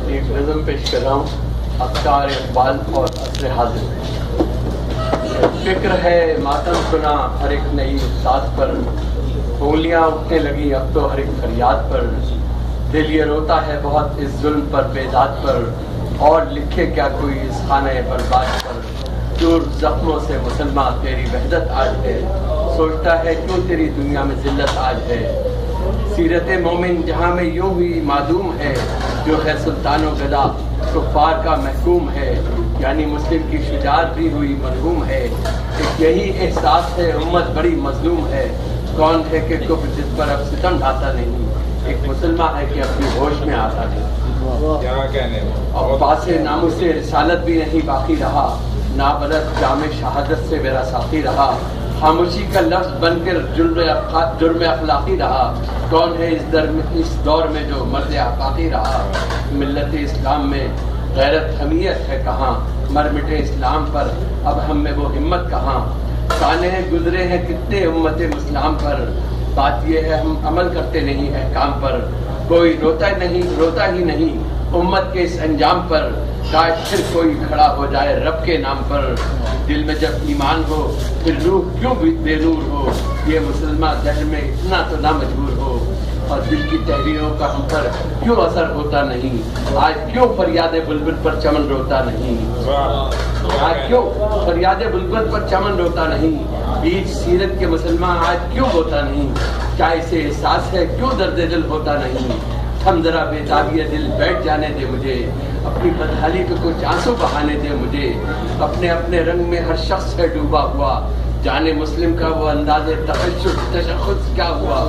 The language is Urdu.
ایک نظم پیش کر رہا ہوں افکار اقبال اور عصر حاضر میں۔ فکر ہے ماتم سنا ہر ایک نئی ساز پر، انگلیاں اٹھنے لگی اب تو ہر ایک فریاد پر، دل یہ روتا ہے بہت اس ظلم پر بیداد پر، اور لکھے کیا کوئی اس خانہ برباد پر، دور زخموں سے مسلمان تیری وحدت آج ہے، سوچتا ہے کیوں تیری دنیا میں ذلت آج ہے، سیرت مومن جہاں میں یوں ہی معدوم ہے، جو ہے سلطان و گدا کفار کا محکوم ہے، یعنی مسلم کی شجاعت بھی ہوئی مرحوم ہے، ایک یہی احساس ہے امت بڑی مظلوم ہے، کون ہے کہ کفر جس پر اب ستم ڈھاتا نہیں، ایک مسلمان ہے کہ اپنی ہوش میں آتا نہیں، اور پاس ناموس سے رسالت بھی نہیں باقی رہا، نابلد جام شہادت سے میرا ساتھی رہا، خاموشی کا لفظ بن کر جرم اخلاقی رہا، کون ہے اس دور میں جو مرد اخلاقی رہا، ملت اسلام میں غیرت حمیت ہے کہاں، مر مٹے اسلام پر اب ہم میں وہ ہمت کہاں، سانحے گزرے ہیں کتنے امت مسلم پر، بات یہ ہے ہم عمل کرتے نہیں احکام پر، کوئی روتا ہی نہیں امت کے اس انجام پر، شاید پھر کوئی کھڑا ہو جائے رب کے نام پر، دل میں جب ایمان ہو پھر روح کیوں بے نور ہو، یہ مسلمان دہر میں اتنا تو نہ مجبور ہو، اور دل کی تحریروں کا ہم پر کیوں اثر ہوتا نہیں، آج کیوں فریاد بلبل پر چمن روتا نہیں، آج کیوں فریاد بلبل پر چمن روتا نہیں، بیچ سیرت کے مسلمان آج کیوں ہوتا نہیں، کیا اسے احساس ہے کیوں درد دل ہوتا نہیں، ہم ذرا بیتابی دل بیٹھ جانے دے مجھے، اپنی بدحالی پہ کچھ آنسو بہانے دے مجھے، اپنے اپنے رنگ میں ہر شخص ہے ڈوبا ہوا، جانے مسلم کا وہ انداز تشخص کیا ہوا،